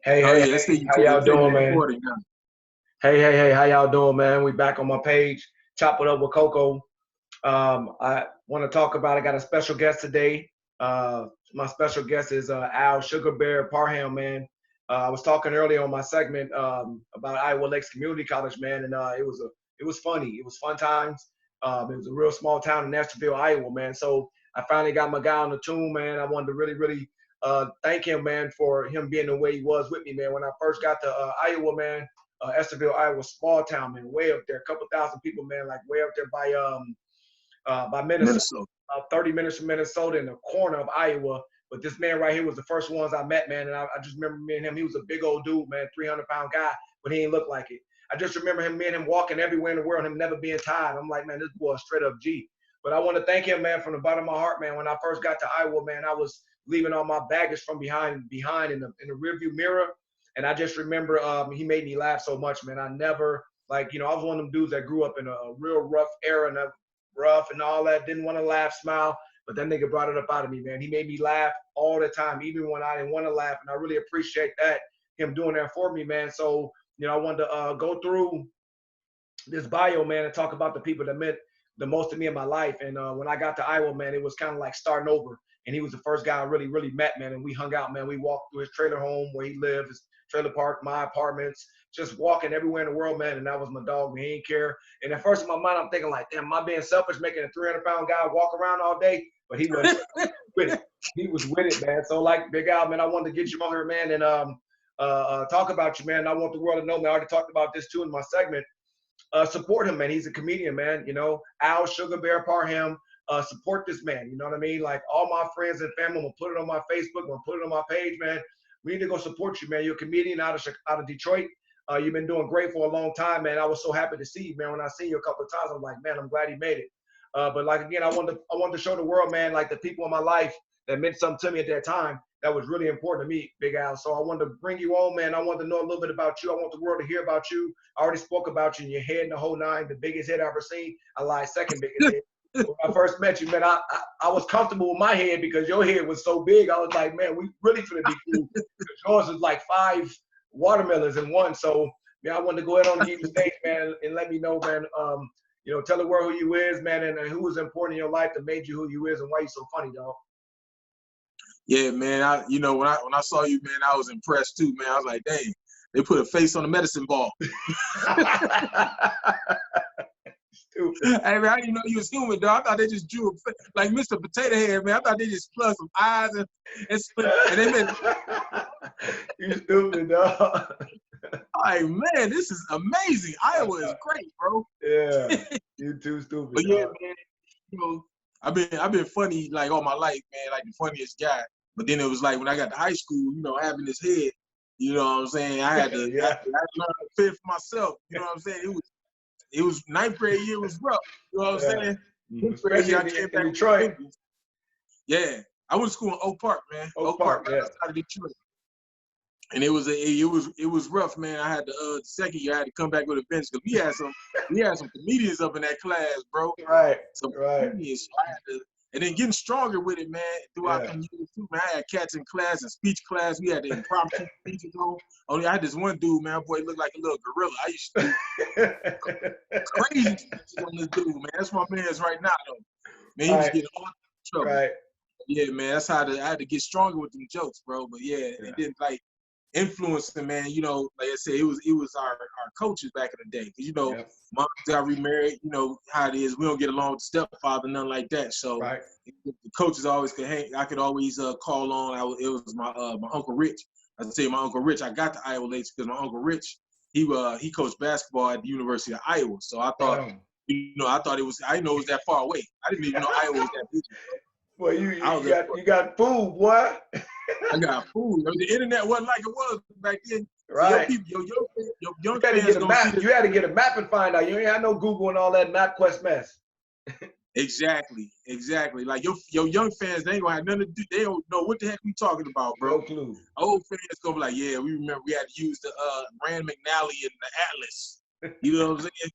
Hey, Oh hey, yeah, let's say hey, you how take y'all it, take doing, it man? recording now. Hey, how y'all doing, man? We back on my page, Chop It Up with Coco. I want to talk about, I got a special guest today. My special guest is Al Sugar Bear Parham, man. I was talking earlier on my segment about Iowa Lakes Community College, man, and it was funny. It was fun times. It was a real small town in Nashville, Iowa, man. So I finally got my guy on the tune, man. I wanted to really thank him, man, for him being the way he was with me, man. When I first got to Iowa, man, Estherville, Iowa, small town, man, way up there, a couple thousand people, man, like way up there by Minnesota, Minnesota. 30 minutes from Minnesota in the corner of Iowa. But this man right here was the first ones I met, man. And I just remember me and him. He was a big old dude, man, 300-pound guy, but he didn't look like it. I just remember me and him walking everywhere in the world, him never being tired. I'm like, man, this boy is straight up G. But I want to thank him, man, from the bottom of my heart, man. When I first got to Iowa, man, I was leaving all my baggage from behind in the rearview mirror. And I just remember he made me laugh so much, man. I never, like, I was one of them dudes that grew up in a real rough era and rough and all that, didn't want to laugh, smile, but that nigga brought it up out of me, man. He made me laugh all the time, even when I didn't want to laugh, and I really appreciate that, him doing that for me, man. So, I wanted to go through this bio, man, and talk about the people that meant the most to me in my life. And when I got to Iowa, man, it was kind of like starting over. And he was the first guy I really met, man. And we hung out, man. We walked through his trailer home where he lived, his trailer park, my apartments, just walking everywhere in the world, man. And that was my dog, man. He didn't care. And at first in my mind, I'm thinking like, damn, am I being selfish making a 300-pound guy walk around all day? But he wasn't with it. He was with it, man. So like, Big Al, man, I wanted to get you on here, man, and talk about you, man. I want the world to know, man. I already talked about this too in my segment. Support him, man. He's a comedian, man. Al Sugar Bear Parham. Support this man. You know what I mean? Like all my friends and family, I'm gonna put it on my Facebook. I'm gonna put it on my page, man. We need to go support you, man. You're a comedian out of Detroit. You've been doing great for a long time, man. I was so happy to see you, man. When I see you a couple of times, I'm like, man, I'm glad he made it. But like again, I wanted to show the world, man, like the people in my life that meant something to me at that time. That was really important to me, Big Al. So I wanted to bring you on, man. I wanted to know a little bit about you. I want the world to hear about you. I already spoke about you and your head and the whole nine, the biggest head I ever seen. I lied, second biggest head. When I first met you, man, I was comfortable with my head because your head was so big. I was like, man, we really finna be cool. Yours is like 5 watermelons in one. So, I wanted to go ahead on and give you stage, man, and let me know, man. Tell the world who you is, man, and who was important in your life that made you who you is and why you so funny, dog. Yeah, man. When I saw you, man, I was impressed too, man. I was like, dang, they put a face on the medicine ball. Stupid. Hey, man, I didn't know you was human, dog. I thought they just drew like Mr. Potato Head, man. I thought they just plugged some eyes and they made. You stupid, dog. Like, man, this is amazing. Iowa is great, bro. Yeah, you too stupid. But yeah, dog. man, I've been funny like all my life, man, like the funniest guy. But then it was like when I got to high school, having this head, you know what I'm saying? I had to, Yeah. I had to learn to fit for myself. You know what I'm saying? It was ninth grade year was rough. You know what I'm saying? Especially I came back in Detroit. Yeah, I went to school in Oak Park, man. Oak Park, right yeah. outside of Detroit. And it was rough, man. I had to the second year I had to come back with a bench because we had some comedians up in that class, bro. Right. Some Right. comedians. So I had to, and then getting stronger with it, man. Throughout the years too, man. I had cats in class and speech class. We had the impromptu speeches on. Only I had this one dude, man. Boy, he looked like a little gorilla. I used to do crazy speeches on this dude, man. That's my man's right now, though. Man, he was getting all trouble. Right. Yeah, man. That's how I had to get stronger with them jokes, bro. But yeah. It didn't like. Influencing, man, like I said, it was our coaches back in the day. Cause moms got remarried, how it is. We don't get along with the stepfather, nothing like that. So the coaches always could hang. I could always call on. It was my Uncle Rich. I say my Uncle Rich. I got to Iowa Lakes because my Uncle Rich, he coached basketball at the University of Iowa. So I thought, I didn't know it was that far away. I didn't even know Iowa was that big. Well, you got food, boy. I got food. The internet wasn't like it was back then. Right. So your young you had to fans get a gonna map. see You had to get a map and find out. You ain't had no Google and all that MapQuest mess. Exactly. Like your young fans, they ain't gonna have nothing to do. They don't know what the heck we talking about, bro. No clue. Old fans gonna be like, yeah, we remember we had to use the Rand McNally and the Atlas. You know what I'm saying?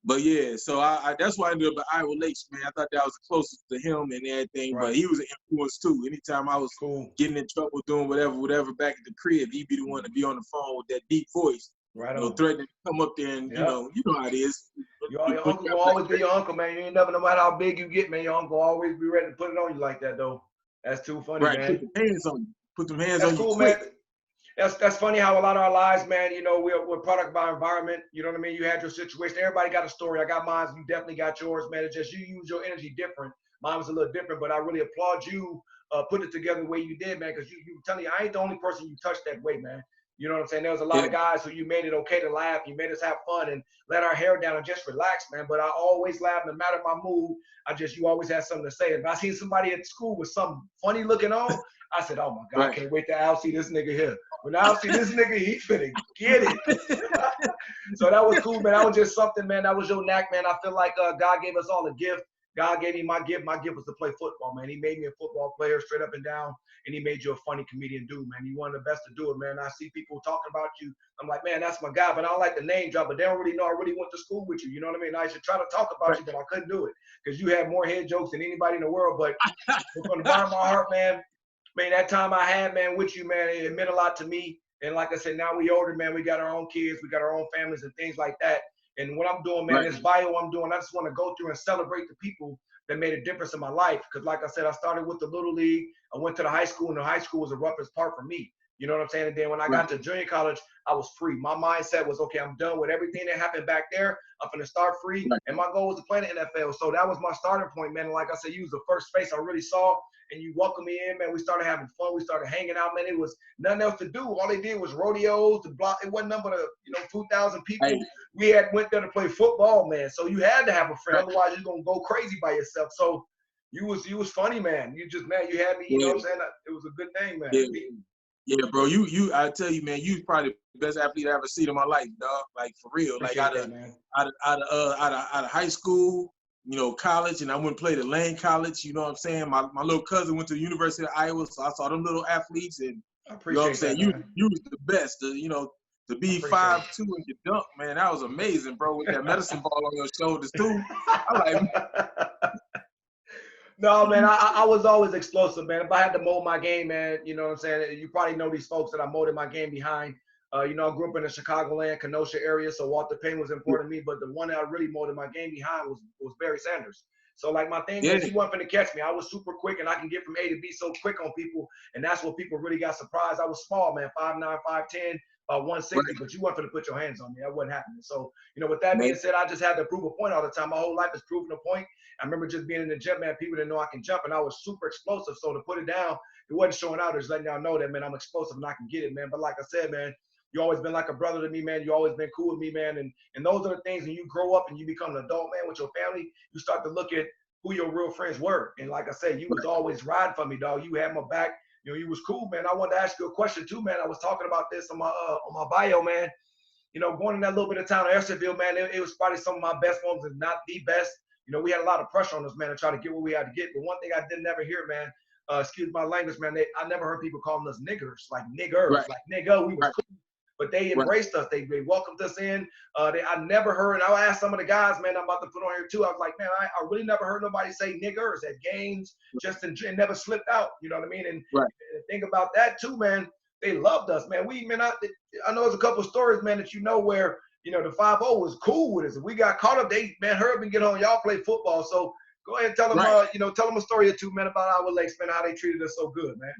But yeah, so I that's why I ended up at Iowa Lakes, man. I thought that was the closest to him and everything. Right. But he was an influence too. Anytime I was getting in trouble doing whatever back at the crib, he'd be the one to be on the phone with that deep voice. Right you know, on. threatening to come up there and you know how it is. Your uncle will always be your uncle, man. You ain't never, no matter how big you get, man, your uncle will always be ready to put it on you like that, though. That's too funny, right, man. put the hands on you. Put them hands That's on you cool, quick. man. That's funny how a lot of our lives, man, you know, we're product of our environment. You know what I mean? You had your situation. Everybody got a story. I got mine. You definitely got yours, man. It's just you use your energy different. Mine was a little different, but I really applaud you putting it together the way you did, man, because you telling you, I ain't the only person you touched that way, man. You know what I'm saying? There was a lot of guys who you made it okay to laugh. You made us have fun and let our hair down and just relax, man. But I always laugh no matter my mood. You always had something to say. If I seen somebody at school with something funny looking on, I said, oh my God, I can't wait till I'll see this nigga here. When I'll see this nigga, he finna get it. So that was cool, man. That was just something, man. That was your knack, man. I feel like God gave us all a gift. God gave me my gift. My gift was to play football, man. He made me a football player straight up and down, and he made you a funny comedian dude, man. You one of the best to do it, man. I see people talking about you. I'm like, man, that's my guy, but I don't like the name drop, but they don't really know I really went to school with you. You know what I mean? I should try to talk about you, but I couldn't do it because you had more head jokes than anybody in the world. But from the bottom of my heart, man, that time I had, man, with you, man, it meant a lot to me. And like I said, now we older, man. We got our own kids. We got our own families and things like that. And what I'm doing, man, this bio I'm doing, I just want to go through and celebrate the people that made a difference in my life. Because like I said, I started with the Little League. I went to the high school, and the high school was the roughest part for me. You know what I'm saying? And then when I got to junior college, I was free. My mindset was, okay, I'm done with everything that happened back there. I'm going to start free. And my goal was to play in the NFL. So that was my starting point, man. And like I said, you was the first face I really saw. And you welcomed me in, man. We started having fun. We started hanging out, man. It was nothing else to do. All they did was rodeos, the block. It wasn't nothing but 2,000 people. Hey. We went there to play football, man. So you had to have a friend. Otherwise, you're going to go crazy by yourself. So you was funny, man. You just, man, you had me, you know what I'm saying? It was a good thing, man. Yeah, bro. I tell you, man, you probably the best athlete I ever seen in my life, dog. Like for real. Like out of high school, college, and I went and played at Lane College. You know what I'm saying? My little cousin went to the University of Iowa, so I saw them little athletes, and you know what I'm saying. You was the best. To be 5'2" and get dunked, man, that was amazing, bro. With that medicine ball on your shoulders too. I like. No, man, I was always explosive, man. If I had to mold my game, man, you know what I'm saying? You probably know these folks that I molded my game behind. I grew up in the Chicagoland, Kenosha area, so Walter Payne was important to me. But the one that I really molded my game behind was Barry Sanders. So, like, my thing is, he wasn't going to catch me. I was super quick, and I can get from A to B so quick on people, and that's what people really got surprised. I was small, man, 5'9", 5'10", about 160, but you weren't going to put your hands on me. That wasn't happening. So, with that being said, I just had to prove a point all the time. My whole life is proving a point. I remember just being in the gym, man, people didn't know I can jump, and I was super explosive. So to put it down, it wasn't showing out. It was letting y'all know that, man, I'm explosive and I can get it, man. But like I said, man, you always been like a brother to me, man. You always been cool with me, man. And those are the things when you grow up and you become an adult, man, with your family, you start to look at who your real friends were. And like I said, you was always riding for me, dog. You had my back. You was cool, man. I wanted to ask you a question too, man. I was talking about this on my bio, man. Going in that little bit of town, Ersonville, man, it was probably some of my best moments, and not the best. We had a lot of pressure on us, man, to try to get what we had to get. But one thing I didn't ever hear, man, excuse my language, man, I never heard people calling us niggers, like niggers, like nigga. We was cool, but they embraced us. They welcomed us in. I never heard, and I asked some of the guys, man, I'm about to put on here too. I was like, man, I really never heard nobody say niggers at games, just and never slipped out. You know what I mean? And think about that too, man. They loved us, man. I know there's a couple of stories, man, that where the 5-0 was cool with us. If we got caught up, hurry up and get on. Y'all play football. So go ahead and tell them, tell them a story or two, man, about Iowa Lakes, man, how they treated us so good, man.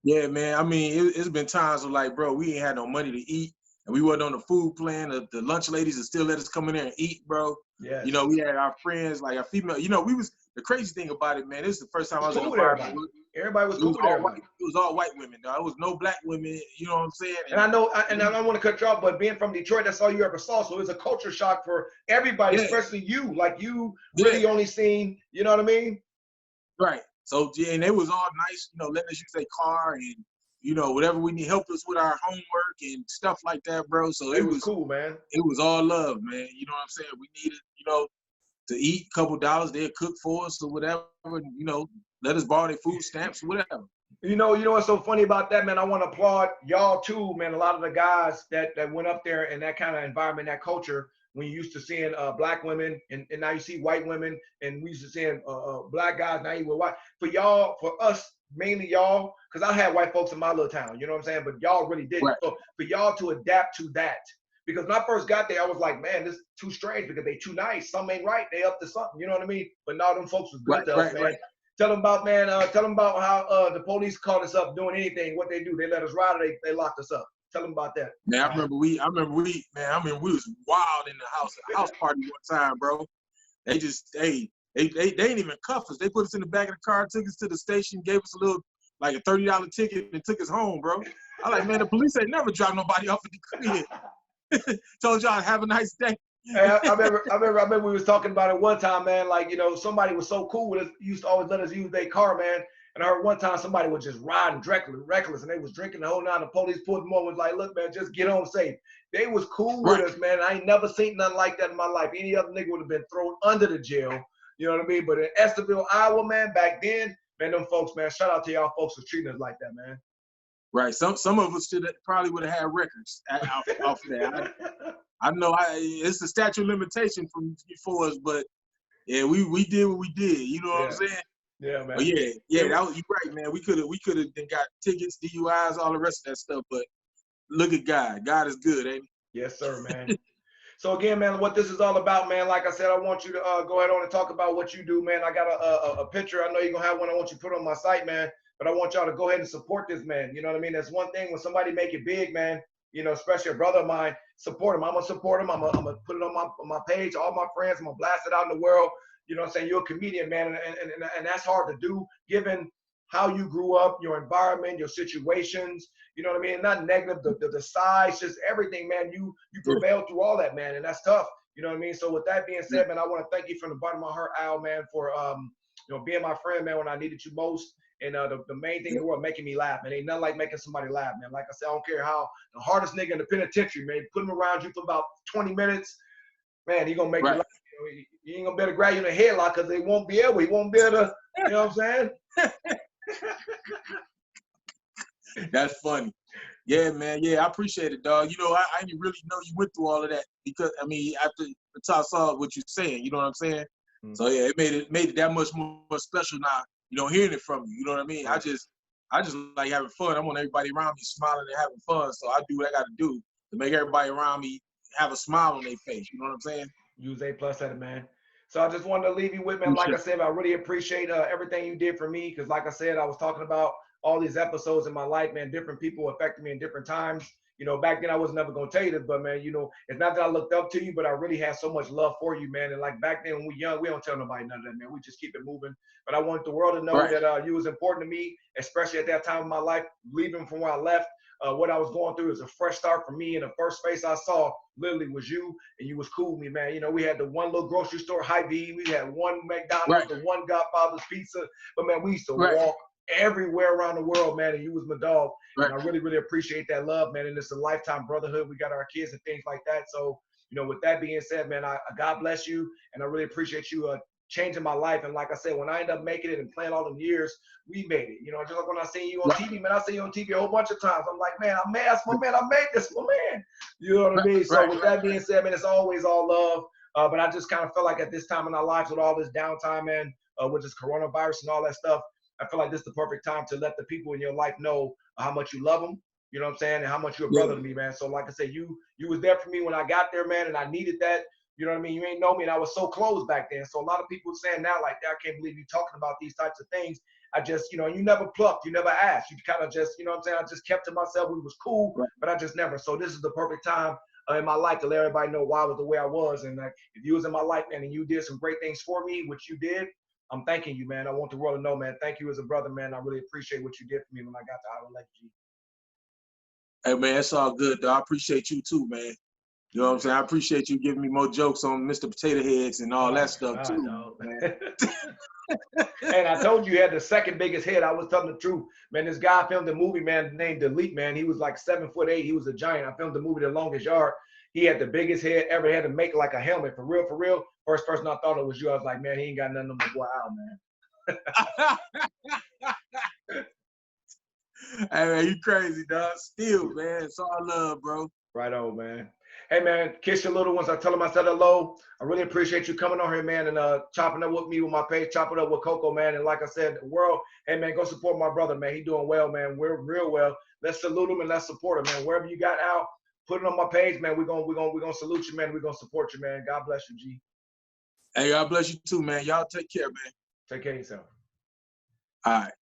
Yeah, man. I mean, it's been times where, like, bro, we ain't had no money to eat, and we wasn't on the food plan. The lunch ladies would still let us come in there and eat, bro. Yeah. We had our friends, like our female. The crazy thing about it, man, this is the first time I was in a bar. Everybody was cool with everybody. It was all white women, though. There was no black women, you know what I'm saying? And I don't want to cut you off, but being from Detroit, that's all you ever saw. So it was a culture shock for everybody, especially you. Like, you really only seen, you know what I mean? Right. So, and they was all nice, letting us use their car and, whatever we need, help us with our homework and stuff like that, bro. So it was cool, man. It was all love, man. You know what I'm saying? We needed, to eat a couple dollars. They'd cook for us or whatever, let us borrow their food stamps, whatever. You know what's so funny about that, man? I want to applaud y'all too, man. A lot of the guys that went up there in that kind of environment, that culture, when you used to seeing black women and now you see white women, and we used to seeing black guys, now you were white. For y'all, for us, mainly y'all, because I had white folks in my little town, you know what I'm saying? But y'all really didn't. Right. So for y'all to adapt to that, because when I first got there, I was like, man, this is too strange because they too nice. Something ain't right. They up to something, you know what I mean? But now them folks was good to us, man. Right. Tell them about, man, tell them about how the police called us up doing anything, what they do. They let us ride or they locked us up. Tell them about that. Man, I remember we was wild in the house party one time, bro. They just, they didn't even cuff us. They put us in the back of the car, took us to the station, gave us a little, like a $30 ticket, and took us home, bro. I like, man, the police ain't never dropped nobody off at the crib. Told y'all have a nice day. Hey, I remember we was talking about it one time, man. Like, you know, somebody was so cool with us, used to always let us use their car, man. And I heard one time somebody was just riding reckless, and they was drinking the whole night. The police pulled them over, was like, look, man, just get home safe. They was cool with us, man. I ain't never seen nothing like that in my life. Any other nigga would have been thrown under the jail. You know what I mean? But in Estherville, Iowa, man, back then, man, them folks, man, shout out to y'all folks for treating us like that, man. Right. Some of us probably would have had records off that. I know it's a statute of limitation for us, but yeah, we did what we did. You know what I'm saying? Yeah, man. But yeah, you're right, man. We could have got tickets, DUIs, all the rest of that stuff. But look at God. God is good, ain't he? Yes, sir, man. So again, man, what this is all about, man, like I said, I want you to go ahead on and talk about what you do, man. I got a picture. I know you're going to have one I want you to put on my site, man. But I want y'all to go ahead and support this, man. You know what I mean? That's one thing when somebody make it big, man, you know, especially a brother of mine, support him. I'm going to support him. I'm going to put it on my page, all my friends. I'm going to blast it out in the world. You know what I'm saying? You're a comedian, man. And that's hard to do given how you grew up, your environment, your situations, you know what I mean? Not negative, the size, just everything, man. You prevailed through all that, man, and that's tough. You know what I mean? So with that being said, man, I want to thank you from the bottom of my heart, Al, man, for you know, being my friend, man, when I needed you most. And the main thing in the world, making me laugh, man. Ain't nothing like making somebody laugh, man. Like I said, I don't care how the hardest nigga in the penitentiary, man, put him around you for about 20 minutes, man, he gonna make you laugh. You know, he ain't gonna be able to grab you in the headlock because he won't be able to, you know what I'm saying? That's funny. Yeah, man. Yeah, I appreciate it, dog. You know, I didn't really know you went through all of that because, I mean, after I saw what you're saying, you know what I'm saying? Mm-hmm. So yeah, it made it that much more special now, you know, hearing it from you. You know what I mean? Right. I just like having fun. I want everybody around me smiling and having fun. So I do what I got to do to make everybody around me have a smile on their face. You know what I'm saying? Use A+ at it, man. So I just wanted to leave you with, man. Like I said, I really appreciate everything you did for me. Because like I said, I was talking about all these episodes in my life, man. Different people affected me in different times. You know, back then I was never going to tell you this, but man, you know, it's not that I looked up to you, but I really had so much love for you, man. And like back then when we young, we don't tell nobody none of that, man. We just keep it moving. But I want the world to know that you was important to me, especially at that time of my life, leaving from where I left. What I was going through is a fresh start for me, and the first face I saw literally was you, and you was cool with me, man. You know, we had the one little grocery store, Hy-Vee, we had one McDonald's, the one Godfather's Pizza, but man, we used to walk everywhere around the world, man, and you was my dog. And I really, really appreciate that love, man, and it's a lifetime brotherhood. We got our kids and things like that. So, you know, with that being said, man, I God bless you, and I really appreciate you changing my life. And like I said, when I end up making it and playing all them years, we made it. You know, just like when I seen you on TV, man, I seen you on TV a whole bunch of times. I'm like, man, I made this, my man. You know what I mean? So with that being said, man, it's always all love. But I just kind of felt like at this time in our lives with all this downtime, man, with this coronavirus and all that stuff, I feel like this is the perfect time to let the people in your life know how much you love them. You know what I'm saying? And how much you're a brother to me, man. So like I said, you was there for me when I got there, man, and I needed that. You know what I mean? You ain't know me, and I was so close back then. So a lot of people saying now like that, I can't believe you talking about these types of things. I just, you know, you never plucked, you never asked. You kind of just, you know what I'm saying? I just kept to myself. We was cool, but I just never. So this is the perfect time in my life to let everybody know why I was the way I was. And like, if you was in my life, man, and you did some great things for me, which you did, I'm thanking you, man. I want the world to know, man. Thank you as a brother, man. I really appreciate what you did for me when I got to Iowa Legacy. Hey, man, it's all good, though. I appreciate you, too, man. You know what I'm saying? I appreciate you giving me more jokes on Mr. Potato Heads and all that stuff, too, man. And I told you had the second biggest head. I was telling the truth. Man, this guy filmed a movie, man, named Delete, man. He was like 7'8". He was a giant. I filmed the movie The Longest Yard. He had the biggest head ever. Had to make like a helmet. For real, for real. First person I thought it was you. I was like, man, he ain't got nothing on my boy out, man. Hey, man, you crazy, dog. Still, man. It's all love, bro. Right on, man. Hey, man, kiss your little ones. I tell them I said hello. I really appreciate you coming on here, man, and chopping up with me with my page, chopping up with Coco, man. And like I said, the world, hey, man, go support my brother, man. He doing well, man. We're real well. Let's salute him and let's support him, man. Wherever you got out, put it on my page, man. We're gonna salute you, man. We're gonna support you, man. God bless you, G. Hey, God bless you too, man. Y'all take care, man. Take care of yourself. All right.